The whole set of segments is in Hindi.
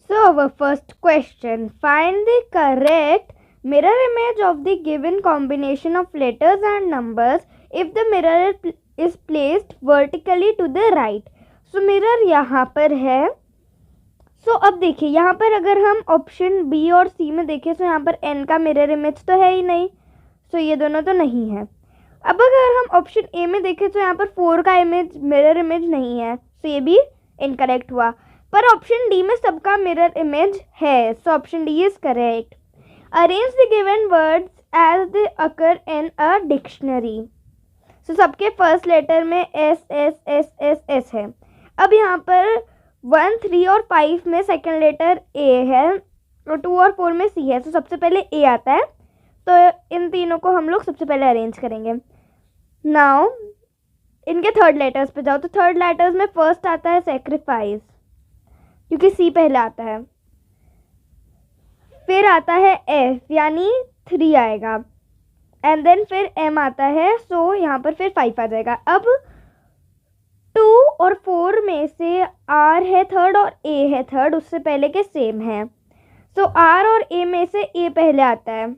So our first question, find the correct mirror image of the given combination of letters and numbers if the mirror is placed vertically to the right. So mirror यहाँ पर है. So अब देखिए यहाँ पर अगर हम ऑप्शन बी और सी में देखें तो यहाँ पर एन का मिरर इमेज तो है ही नहीं. सो ये दोनों तो नहीं है. अब अगर हम ऑप्शन ए में देखें तो यहाँ पर 4 का इमेज मिरर इमेज नहीं है. सो ये भी इनकरेक्ट हुआ. पर ऑप्शन डी में सबका मिरर इमेज है. So option D is correct. Arrange the given words as they occur in a dictionary. So सबके फर्स्ट लेटर में S S S S S है. अब यहाँ पर 1, 3 और 5 में सेकेंड लेटर ए है और 2 और 4 में सी है. तो सबसे पहले ए आता है. तो इन तीनों को हम लोग सबसे पहले अरेंज करेंगे. नाउ इनके थर्ड लेटर्स पे जाओ. तो थर्ड लेटर्स में फर्स्ट आता है सेक्रीफाइस क्योंकि सी पहले आता है. फिर आता है एफ यानी 3 आएगा. एंड देन फिर एम आता है. सो यहाँ पर फिर 5 आ जाएगा. अब 2 और 4 में से आर है थर्ड और ए है थर्ड. उससे पहले के सेम है. सो आर और ए में से ए पहले आता है.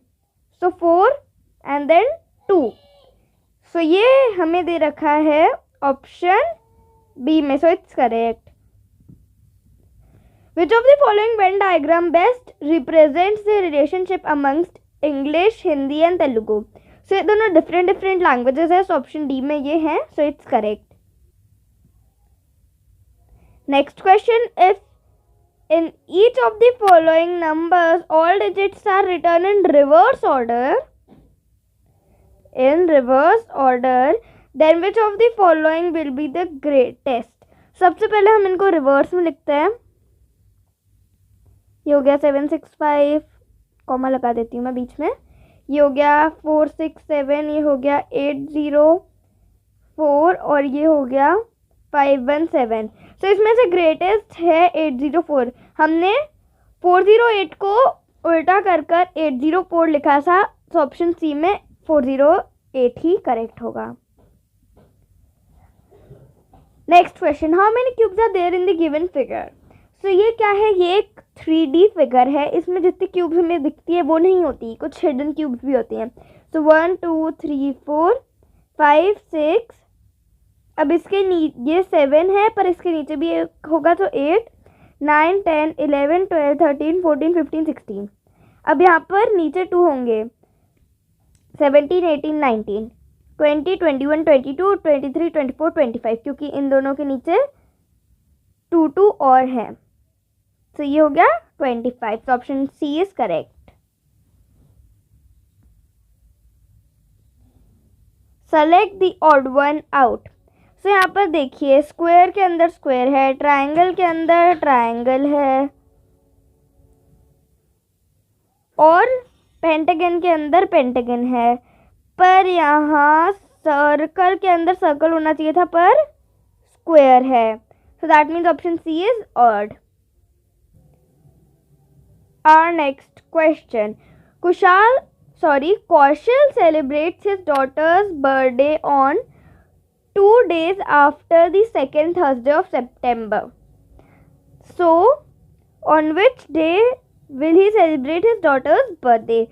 सो 4 एंड देन 2. सो ये हमें दे रखा है ऑप्शन बी में. So it's correct. Which of the following Venn diagram best represents the relationship amongst English, Hindi and Telugu? So ये दोनों different languages है. So ऑप्शन डी में ये है. So it's correct. Next question, if in each of the following numbers all digits are written in reverse order, then which of the following will be the greatest? सबसे पहले हम इनको रिवर्स में लिखते हैं. ये हो गया 765, कॉमा लगा देती हूँ मैं बीच में. ये हो गया 467, ये हो गया 804 और ये हो गया 517. तो इसमें से ग्रेटेस्ट है 804. हमने 408 को उल्टा कर 804 लिखा था. तो ऑप्शन सी में 408 ही करेक्ट होगा. Next question, how many cubes are there in the given figure? So ये क्या है? ये एक 3D फिगर है. इसमें जितनी क्यूब्स हमें दिखती है वो नहीं होती, कुछ हिडन क्यूब्स भी होती हैं. सो 1 2 3 4 5 6. अब इसके ये 7 है पर इसके नीचे भी एक होगा तो 8 9 10 11 12 13 14 15 16. अब यहाँ पर नीचे 2 होंगे. 17 18 19 20 21 22 23 24 25 क्योंकि इन दोनों के नीचे 2 2 और है. तो ये हो गया 25. तो option C is correct. Select the odd one out. So यहाँ पर देखिए स्क्वायर के अंदर स्क्वायर है, ट्रायंगल के अंदर ट्रायंगल है और पेंटागन के अंदर पेंटागन है. पर यहाँ सर्कल के अंदर सर्कल होना चाहिए था पर स्क्वायर है. So that means option C is odd. Our next question. Kaushal celebrates his daughter's birthday on 2 days after the second Thursday of September. So, on which day will he celebrate his daughter's birthday?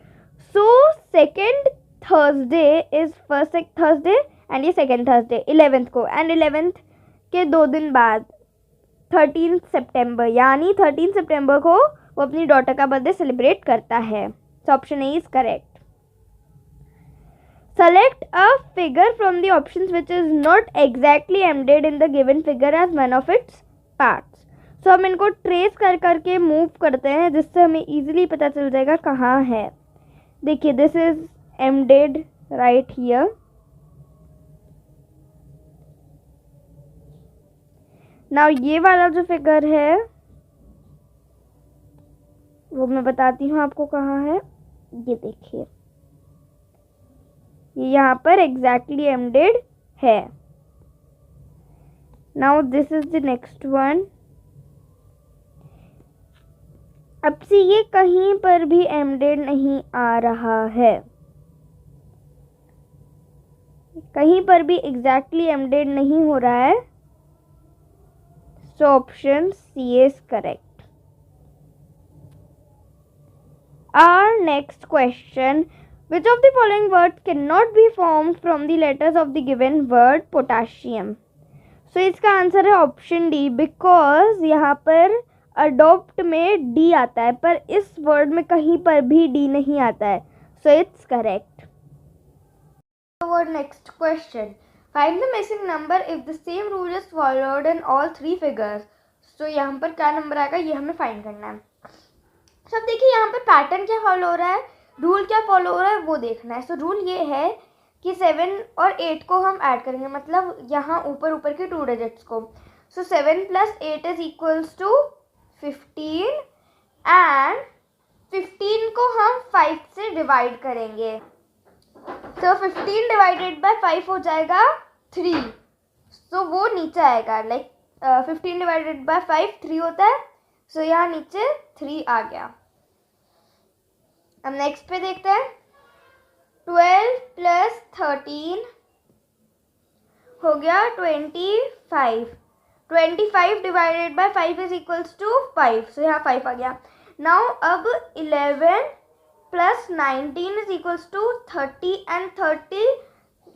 So, second Thursday is first Thursday and ये second Thursday 11th को. And 11th के 2 दिन बाद 13 सितंबर यानी 13 सितंबर को वो अपनी डॉटर का बर्थडे सेलिब्रेट करता है. So option A is correct. Select a figure from the options which is not exactly embedded in the given figure as one of its parts. So हम इनको ट्रेस कर करके मूव करते हैं जिससे हमें इजीली पता चल जाएगा कहाँ है. देखिए this is embedded right here. Now ये वाला जो फिगर है वो मैं बताती हूँ आपको कहाँ है. ये देखिए ये यहाँ पर एग्जैक्टली एम्बेडेड है. Now this is the next one. अब से ये कहीं पर भी एम्बेडेड नहीं आ रहा है, कहीं पर भी एग्जैक्टली एम्बेडेड नहीं हो रहा है. So option C is correct. Our next question. Which of the following words cannot be formed from the letters of the given word potassium? So इसका आंसर है ऑप्शन डी, बिकॉज यहाँ पर अडोप्ट में डी आता है पर इस वर्ड में कहीं पर भी डी नहीं आता है. सो it's correct. Our next question. Find the missing number if the same rule is followed in all three figures. So यहाँ पर क्या नंबर आएगा ये हमें फाइंड करना है. सब देखिए यहाँ पर पैटर्न क्या फॉलो हो रहा है, रूल क्या फॉलो हो रहा है वो देखना है. सो रूल ये है कि 7 और 8 को हम ऐड करेंगे, मतलब यहाँ ऊपर ऊपर के 2 डिजिट्स को. सो 7 + 8 इज इक्वल्स टू 15 एंड 15 को हम 5 से डिवाइड करेंगे. सो 15 डिवाइडेड बाय 5 हो जाएगा 3. सो वो नीचे आएगा, लाइक 15 डिवाइडेड बाय 5 3 होता है. सो यहाँ नीचे 3 आ गया. अब नेक्स्ट पे देखते हैं. 12 + 13 हो गया 25. 25 divided by 5 is equals to 5. So यहाँ 5 आ गया. नाउ अब 11 + 19 is equals to 30 and 30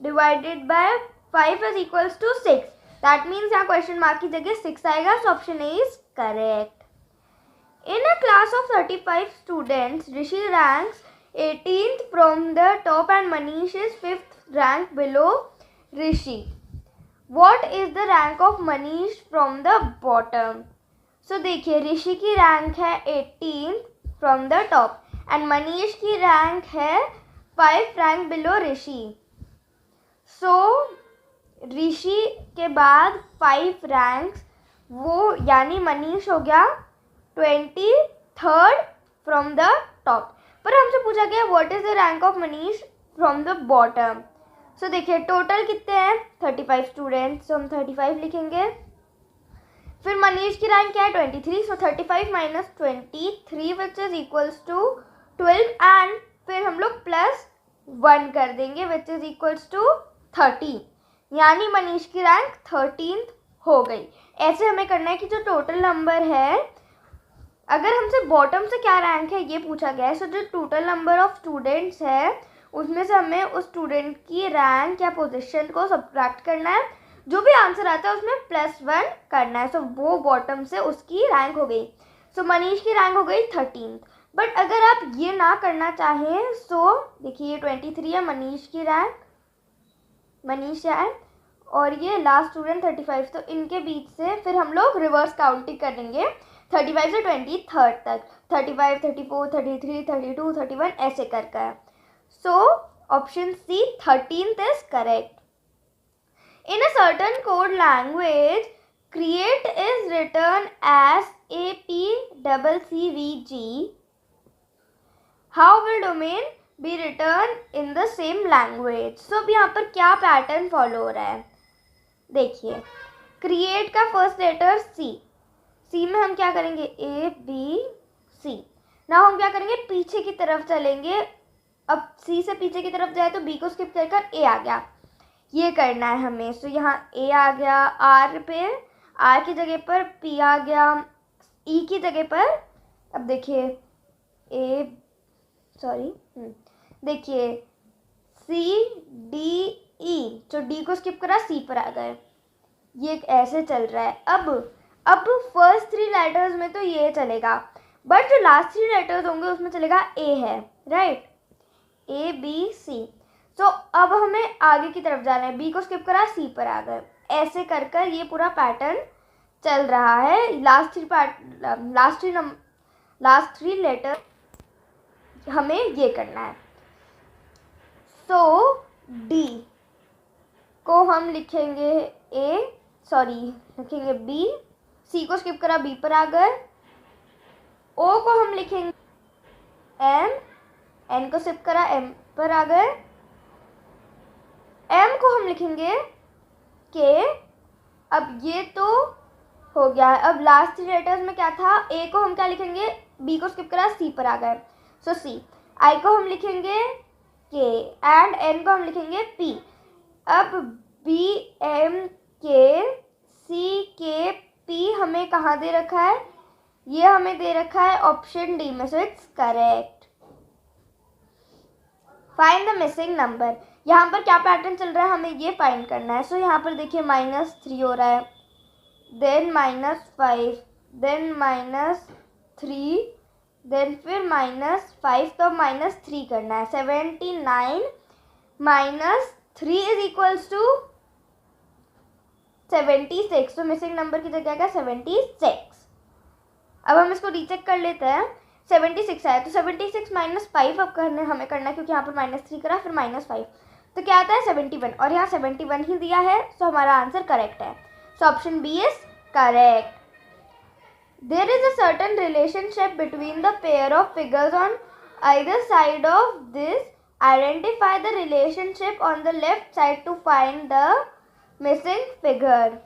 divided by 5 is equals to 6. That means यहाँ क्वेश्चन मार्क की जगह 6 आएगा. So option A is correct. In a class of 35 students, Rishi ranks 18th from the top and Manish is 5th rank below Rishi. What is the rank of Manish from the bottom? So देखिए ऋषि की रैंक है 18th from the top and Manish की रैंक है 5 रैंक बिलो ऋषि. सो ऋषि के बाद 5 रैंक्स, वो यानी मनीष हो गया 23rd फ्रॉम द टॉप. पर हमसे पूछा गया what is the rank of Manish from the bottom. So देखिए टोटल कितने हैं 35 स्टूडेंट्स. सो हम 35 लिखेंगे. फिर मनीष की रैंक क्या है 23. So 35 - 23 which is equals to 12 and फिर हम लोग +1 कर देंगे विच इज इक्वल्स टू 30. यानी मनीष की रैंक 13th हो गई. ऐसे हमें करना है कि जो टोटल नंबर है, अगर हमसे बॉटम से क्या रैंक है ये पूछा गया है. सो जो टोटल नंबर ऑफ स्टूडेंट्स है उसमें से हमें उस स्टूडेंट की रैंक या पोजीशन को सब्ट्रैक्ट करना है. जो भी आंसर आता है उसमें +1 करना है. सो वो बॉटम से उसकी रैंक हो गई. सो मनीष की रैंक हो गई 13th. बट अगर आप ये ना करना चाहें, सो देखिए ये 23 है मनीष की रैंक, मनीष रैंक, और ये लास्ट स्टूडेंट 35. तो इनके बीच से फिर हम लोग रिवर्स काउंटिंग करेंगे 35 से 23rd तक. 35, 34, 33, 32, 31 ऐसे करके. So option c 13th is correct. In a certain code language, create is written as APCCVG. How will domain be written in the same language? So अब यहाँ पर क्या पैटर्न फॉलो हो रहा है देखिए. क्रिएट का फर्स्ट लेटर सी. सी में हम क्या करेंगे ABC. ना हम क्या करेंगे पीछे की तरफ चलेंगे. अब सी से पीछे की तरफ जाए तो बी को स्किप कर ए आ गया. ये करना है हमें. सो यहाँ ए आ गया, आर पे आर की जगह पर पी आ गया, ई की जगह पर अब देखिए देखिए CDE. जो डी को स्किप करा सी पर आ गए. ये ऐसे चल रहा है. अब फर्स्ट 3 लेटर्स में तो ये चलेगा, बट जो लास्ट 3 लेटर्स होंगे उसमें चलेगा ए है, राइट, ABC. तो अब हमें आगे की तरफ जाना है. बी को स्किप करा सी पर आ गए. ऐसे कर ये पूरा पैटर्न चल रहा है. लास्ट 3 लेटर हमें ये करना है. सो डी को हम लिखेंगे लिखेंगे बी. सी को स्किप करा बी पर आ गए. ओ को हम लिखेंगे एम. एन को स्किप करा एम पर आ गए. एम को हम लिखेंगे के. अब ये तो हो गया है. अब लास्ट 3 लेटर्स में क्या था, ए को हम क्या लिखेंगे, बी को स्किप करा सी पर आ गए. सो सी. आई को हम लिखेंगे के एंड एन को हम लिखेंगे पी. अब बी एम के सी के पी हमें कहाँ दे रखा है, ये हमें दे रखा है ऑप्शन डी में. So it's correct. Find the missing number. यहाँ पर क्या पैटर्न चल रहा है, हमें ये फाइंड करना है। सो यहाँ पर देखिए -3 हो रहा है, देन -5, देन -3, देन फिर -5, तो -3 करना है। 79 -3 इज इक्वल्स टू 76। तो मिसिंग नंबर की जगह क्या 76। अब हम इसको रीचेक कर लेते हैं। 76 आया, तो 76 -5 अब हमें करना है, क्योंकि यहाँ पर -3 करा फिर -5, तो क्या आता है 71, और यहाँ 71 ही दिया है, तो हमारा आंसर करेक्ट है। So option b is correct. There is a certain relationship between the pair of figures on either side of this. Identify the relationship on the left side to find the missing figure.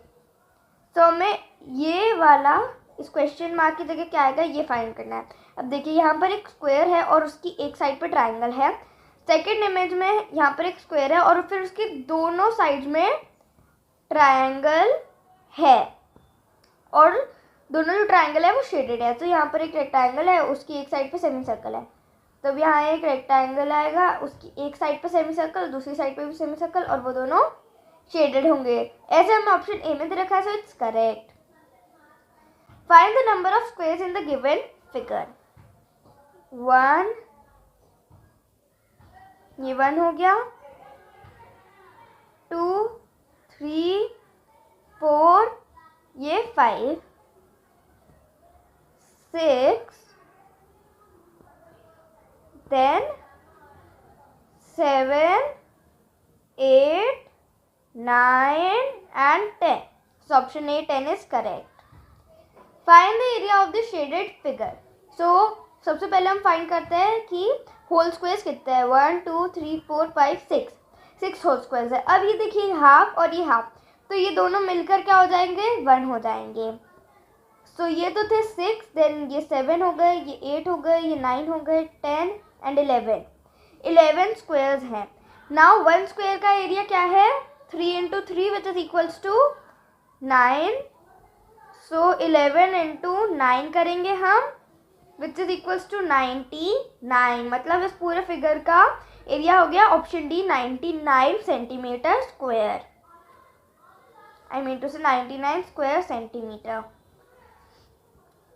तो हमें ये वाला, इस क्वेश्चन मार्क की जगह क्या आएगा, ये फाइंड करना है। अब देखिए यहाँ पर एक स्क्वायर है और उसकी एक साइड पर ट्राइंगल है। सेकंड इमेज में यहाँ पर एक स्क्वायर है और फिर उसकी दोनों साइड में ट्राइंगल है, और दोनों जो ट्राइंगल है वो शेडेड है। तो यहाँ पर एक रेक्टेंगल है, उसकी एक साइड पे सेमी सर्कल है, तो अब यहाँ एक रेक्टेंगल आएगा, उसकी एक साइड पे सेमी सर्कल, दूसरी साइड पे भी सेमी सर्कल, और वो दोनों शेडेड होंगे। ऐसे हमने ऑप्शन ए में दे रखा है, सो it's correct. Find the number of squares in the given figure. 1, ये 1 हो गया, 2, 3, 4, ये 5, 6, then 7, 8, 9 and 10. So option A 10 is correct. Find the area of the shaded figure. So सबसे पहले हम फाइंड करते हैं कि होल स्क्वायर्स कितने हैं। 1, 2, 3, 4, 5, 6 होल स्क्वायर्स है। अब ये देखिए हाफ और ये हाफ, तो ये दोनों मिलकर क्या हो जाएंगे, 1 हो जाएंगे। सो ये तो थे 6, देन ये 7 हो गए, ये 8 हो गए, ये 9 हो गए, 10 एंड 11 स्क्वायर्स हैं। नाउ 1 स्क्वायर का एरिया क्या है, 3 into 3 which is equals to 9. So 11 into 9 करेंगे हम, which is equals to 99. मतलब इस पूरे फिगर का एरिया हो गया option D 99 centimetre square. I mean to say 99 square centimeter.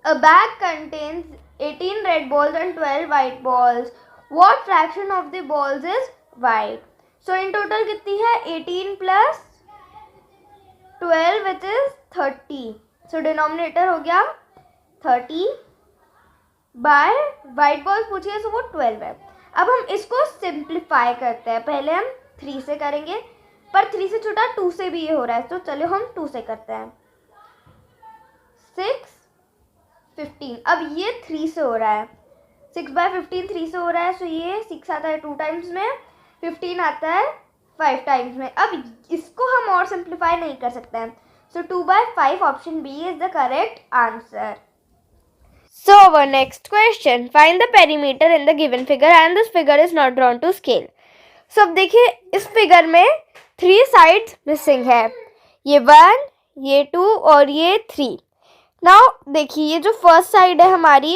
A bag contains 18 red balls and 12 white balls. What fraction of the balls is white? So in total कितनी है, 18 plus 12 which is 30. So denominator हो गया 30 by white balls पूछिए, so वो 12 है। अब हम इसको सिंप्लीफाई करते हैं। पहले हम 3 से करेंगे, पर 3 से छोटा 2 से भी ये हो रहा है, तो चलो हम 2 से करते हैं। 6, 15, अब ये 3 से हो रहा है, 6 by 15 3 से हो रहा है, सो ये 6 आता है 2 टाइम्स में, 15 आता है 5 टाइम्स में। अब इसको हम और सिंप्लीफाई नहीं कर सकते हैं, so 2 by 5 option b is the correct answer. So our next question, find the perimeter in the given figure and this figure is not drawn to scale. So अब देखिए इस फिगर में 3 साइड्स मिसिंग है, ये 1, ये 2 और ये 3। नाउ देखिए ये जो फर्स्ट साइड है हमारी,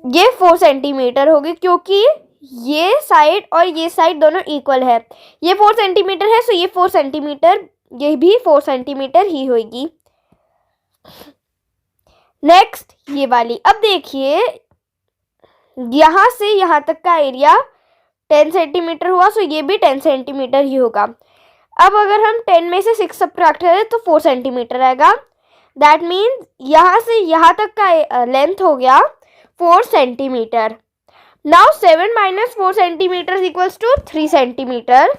ये 4 सेंटीमीटर होगी, क्योंकि ये साइड और ये साइड दोनों इक्वल है। ये 4 सेंटीमीटर है, सो ये 4 सेंटीमीटर, ये भी 4 सेंटीमीटर ही होगी। नेक्स्ट ये वाली, अब देखिए यहाँ से यहाँ तक का एरिया 10 सेंटीमीटर हुआ, सो ये भी 10 सेंटीमीटर ही होगा। अब अगर हम 10 में से 6 सब्ट्रैक्ट करें तो 4 सेंटीमीटर आएगा। दैट मीन्स यहाँ से यहाँ तक का लेंथ हो गया 4 centimetre. Now 7 minus 4 centimetre equals to 3 centimetre.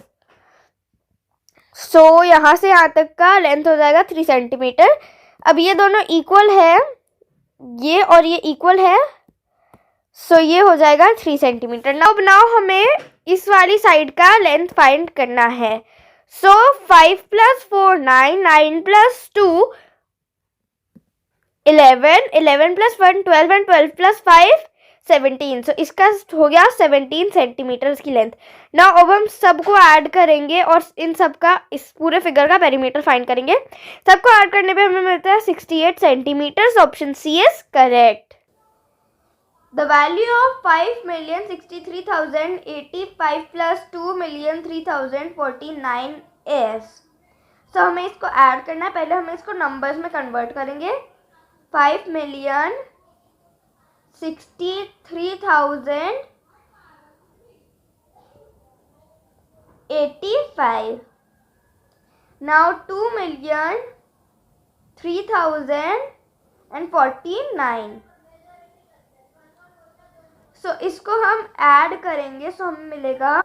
So यहाँ से यहाँ तक का लेंथ हो जाएगा 3 सेंटीमीटर। अब ये दोनों इक्वल है, ये और ये इक्वल है, सो ये हो जाएगा 3 सेंटीमीटर। नाउ हमें इस वाली साइड का लेंथ फाइंड करना है। सो 5 + 4 9, 9 + 2 11, 11 + 1 12 and 12 + 5 17। सो इसका हो गया 17 सेंटीमीटर की लेंथ। नाउ अब हम सबको ऐड करेंगे और इन सब का, इस पूरे फिगर का पेरीमीटर फाइंड करेंगे। सबको ऐड करने पे हमें मिलता है 68 centimetre. Option C is correct. The value of 5,63,085 plus 2,03,049 is. So हमें इसको ऐड करना है. पहले हमें इसको नंबर्स में कन्वर्ट करेंगे. 5,63,085. Now 2,03,049. सो इसको हम ऐड करेंगे. सो हमें मिलेगा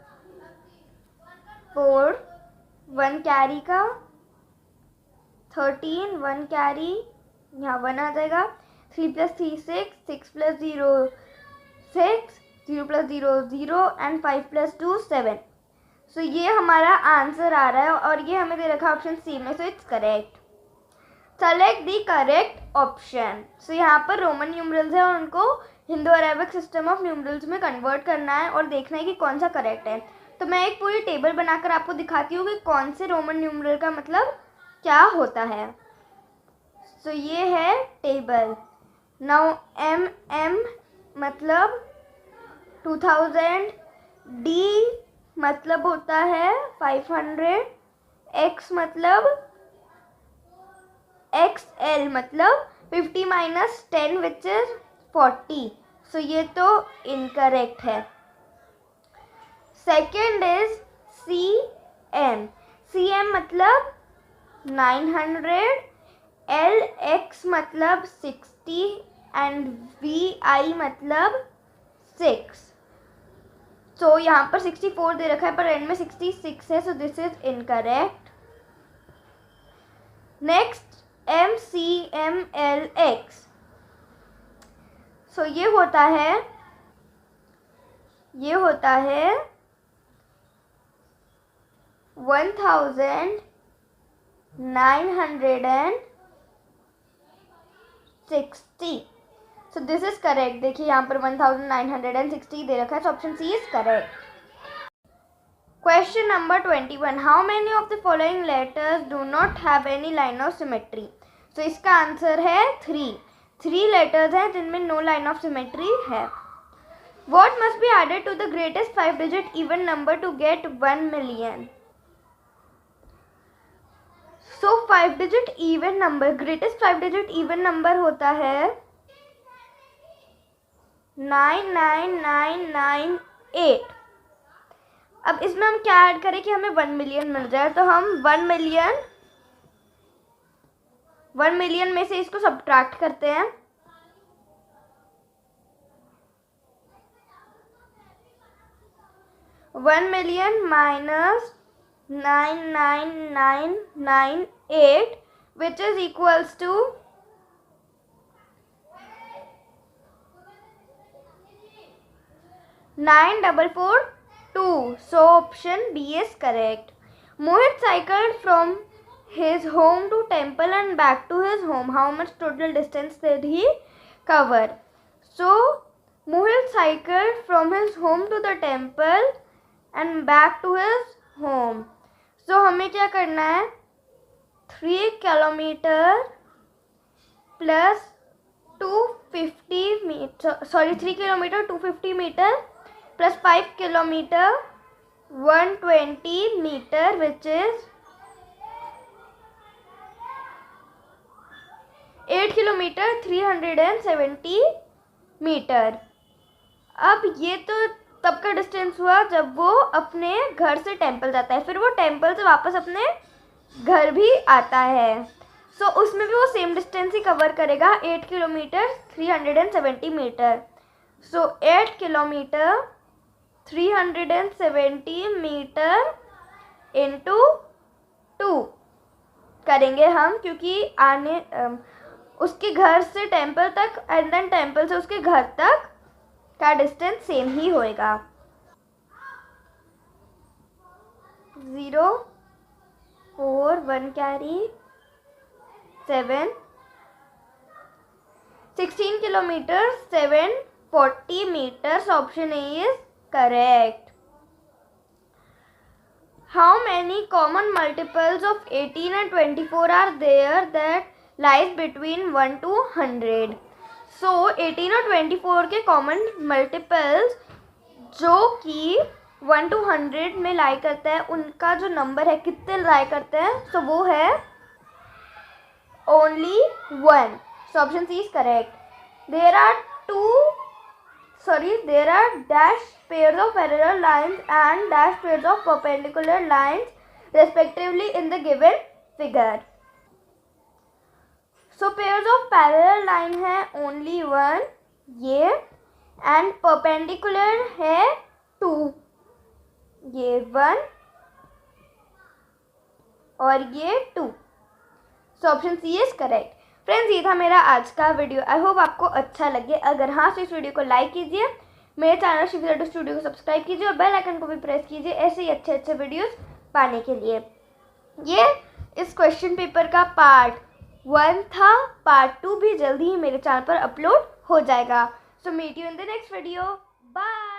4 1 कैरी का, 13 1 कैरी, यहाँ 1 आ जाएगा. 3 + 3 6, 6 + 0 6, 0 + 0 0 एंड 5 + 2 7. सो ये हमारा आंसर आ रहा है और ये हमें दे रखा है ऑप्शन सी में. So it's correct. Select the correct option. So यहाँ पर रोमन न्यूमरल्स है और उनको Hindu Arabic system of numerals में कन्वर्ट करना है और देखना है कि कौन सा करेक्ट है. तो मैं एक पूरी टेबल बनाकर आपको दिखाती हूँ कि कौन से रोमन न्यूमरल का मतलब क्या होता है. सो ये है टेबल. नाउ MM मतलब 2000, D मतलब होता है 500, X मतलब XL मतलब 50 - 10 विच इज 40. सो ये तो इनकरेक्ट है. Second is CM. CM मतलब 900, LX मतलब 60 एंड VI मतलब 6. सो यहाँ पर 64 दे रखा है पर एंड में 66 है. So this is incorrect. Next MCMLX. So ये होता है 1960. So this is correct. देखिए यहाँ पर 1960 दे रखा है. So option C is correct. Question number 21. How many of the following letters do not have any line of symmetry. So इसका आंसर है 3 लेटर्स हैं जिनमें नो लाइन ऑफ सिमेट्री है. What must be added to the greatest 5-digit even number to get 1 million? So 5-digit even number, greatest 5-digit even number होता है 99998. अब इसमें हम क्या ऐड करें कि हमें 1 मिलियन मिल जाए. तो हम 1 मिलियन में से इसको सब्ट्रैक्ट करते हैं. 1 million minus 99998 which is equals to 9442. So option B is correct. Mohit cycled from his home to temple and back to his home. How much total distance did he cover? So Mohit cycled from his home to the temple and back to his home. So हमें क्या करना है 3 kilometre plus 250 metre 3 kilometre 250 metre plus 5 kilometre 120 metre which is 8 kilometre 370 metre. अब ये तो तब का डिस्टेंस हुआ जब वो अपने घर से टेंपल जाता है. फिर वो टेंपल से वापस अपने घर भी आता है. सो उसमें भी वो सेम डिस्टेंस ही कवर करेगा 8 किलोमीटर 370 मीटर. सो 8 किलोमीटर 370 मीटर इंटू 2 करेंगे हम क्योंकि उसके घर से टेंपल तक एंड देन टेंपल से उसके घर तक का डिस्टेंस सेम ही होएगा. 0 4 1 carry 7 16 kilometre 740 metres. Option A is correct. How many common multiples of 18 and 24 are there that lies between 1 to 100. So 18 और 24 के कॉमन मल्टीपल्स जो कि 1 to 100 में लाई करता है, उनका जो नंबर है कितने लाई करते हैं, सो वो है only 1. So option C is correct. There are dash pairs of parallel lines and dash pairs of perpendicular lines respectively in the given figure. So pairs of parallel line है only 1 ये, and perpendicular है 2 ये 1 और ये 2. So option C is correct. Friends, ये था मेरा आज का वीडियो. आई होप आपको अच्छा लगे. अगर हाँ तो इस वीडियो को लाइक कीजिए, मेरे चैनल शिव स्टूडियो को सब्सक्राइब कीजिए और बेल आइकन को भी प्रेस कीजिए ऐसे ही अच्छे अच्छे वीडियोस पाने के लिए. ये इस क्वेश्चन पेपर का पार्ट 1 था. पार्ट 2 भी जल्दी ही मेरे चैनल पर अपलोड हो जाएगा. So meet you in the next video. Bye.